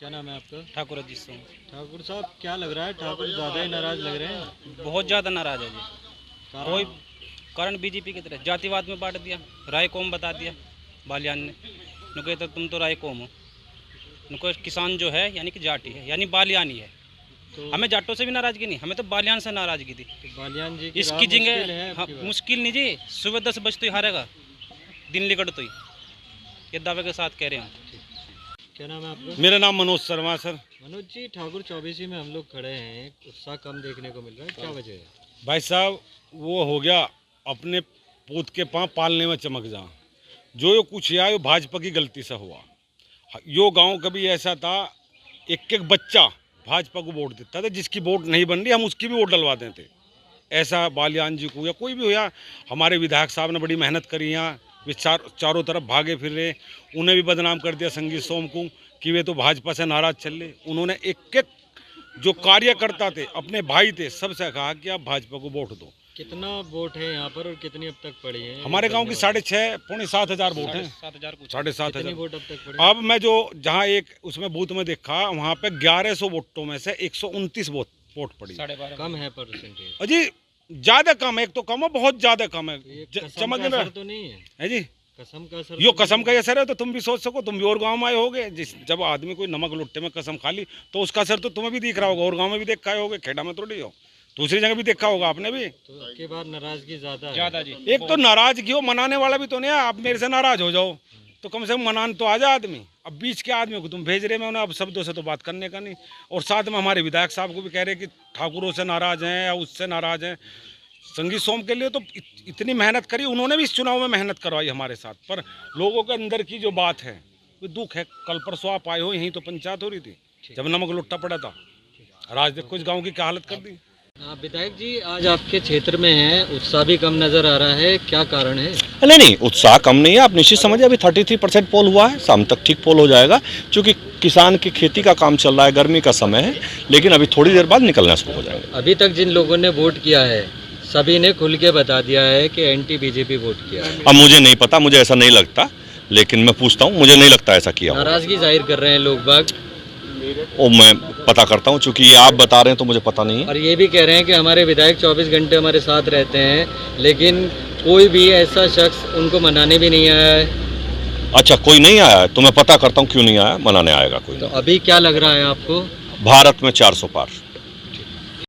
क्या नाम है आपका? ठाकुर अजीत सिंह। ठाकुर साहब, क्या लग रहा है, ठाकुर ज़्यादा ही नाराज लग रहे हैं? बहुत ज़्यादा नाराज है जी। कारण? कोई कारण बीजेपी की तरह जातिवाद में बांट दिया, राय कौम बता दिया बालियान ने। उनको तो तुम तो राय कौम हो, उनको किसान जो है यानी कि जाटी है, यानी बालियानी है। तो हमें जाटों से भी नाराजगी नहीं, हमें तो बालियान से नाराजगी थी। बालियान जी की इसकी राह मुश्किल है जगह हाँ, आपकी बात? मुश्किल नहीं जी, सुबह 10 बजे तो ही हारेगा, दिन लिकड़ तो ही, ये दावे के साथ कह रहे हैं। क्या नाम है आपका? मेरा नाम मनोज शर्मा सर। मनोज जी, ठाकुर चौबीसी में हम लोग खड़े हैं, उत्साह कम देखने को मिल रहा है, क्या वजह है? भाई साहब, वो हो गया अपने पूत के पाँव पालने में चमक जा। जो कुछ आया वो भाजपा की गलती से हुआ। यो गांव कभी ऐसा था, एक एक बच्चा भाजपा को वोट देता था, जिसकी वोट नहीं बन रही हम उसकी भी वोट डलवा देते। ऐसा बालियान जी को या कोई भी हुआ, हमारे विधायक साहब ने बड़ी मेहनत करी यहाँ, वे चारों तरफ भागे फिर रहे, उन्हें भी बदनाम कर दिया संगीत सोम को कि वे तो भाजपा से नाराज चल रहे। उन्होंने एक एक जो कार्यकर्ता थे, अपने भाई थे, सबसे कहा कि आप भाजपा को वोट दो। कितना वोट है यहाँ पर और कितनी अब तक पड़ी है? हमारे गांव की 6,500 पौने 7,000 वोट हैं। 7,000 कुछ। 7,500 कितनी वोट अब तक पड़ी? अब मैं जो जहां एक उसमें बूथ में देखा, वहां पे 1100 वोटों में से 129 वोट पड़ी। 12.5 कम है परसेंटेज? अजी ज्यादा कम है, एक तो कम है, बहुत ज्यादा कम है। ये कसम चमक का रहा असर तो नहीं है जी। कसम का असर यो तो कसम नहीं का असर है तो तुम भी सोच सको, तुम भी और गांव में आए होगे। जब आदमी कोई नमक लुट्टे में कसम खा ली तो उसका असर तो तुम्हें भी दिख रहा होगा, और गांव में भी देखा होगे, खेड़ा में थोड़ी हो, दूसरी जगह भी देखा होगा आपने भी। तो आपके बाद नाराजगी ज्यादा ज़्यादा जी। एक तो नाराजगी हो, मनाने वाला भी तो नहीं है। आप मेरे से नाराज हो जाओ तो कम से कम मनान तो आ जाए आदमी। अब बीच के आदमी को तुम भेज रहे, मैं उन्हें अब शब्दों से तो बात करने का नहीं। और साथ में हमारे विधायक साहब को भी कह रहे कि ठाकुरों से नाराज हैं या उससे नाराज हैं। संगीत सोम के लिए तो इतनी मेहनत करी, उन्होंने भी इस चुनाव में मेहनत करवाई हमारे साथ, पर लोगों के अंदर की जो बात है वो दुख है। कल परसों आप आए हो, यहीं तो पंचायत हो रही थी जब नमक लुट्टा पड़ा था। आज देखो इस गाँव की क्या हालत कर दी। विधायक जी, आज आपके क्षेत्र में है, उत्साह भी कम नजर आ रहा है, क्या कारण है? नहीं, उत्साह कम नहीं है। आप निश्चित समझिए, अभी 33% पोल हुआ है, शाम तक ठीक पोल हो जाएगा, क्योंकि किसान की खेती का काम चल रहा है, गर्मी का समय है, लेकिन अभी थोड़ी देर बाद निकलना शुरू हो जाएगा। अभी तक जिन लोगों ने वोट किया है सभी ने खुल के बता दिया है कि एंटी बीजेपी वोट किया है। अब मुझे नहीं पता, मुझे ऐसा नहीं लगता, लेकिन मैं पूछता हूँ, मुझे नहीं लगता ऐसा किया होगा। नाराजगी जाहिर कर रहे हैं लोग बाग, वो मैं पता करता हूँ, चूंकि ये आप बता रहे हैं तो मुझे पता नहीं है। और ये भी कह रहे हैं कि हमारे विधायक 24 घंटे हमारे साथ रहते हैं, लेकिन कोई भी ऐसा शख्स उनको मनाने भी नहीं आया है। अच्छा, कोई नहीं आया है तो मैं पता करता हूँ क्यों नहीं आया, मनाने आएगा कोई तो नहीं। अभी क्या लग रहा है आपको? भारत में 400 पार।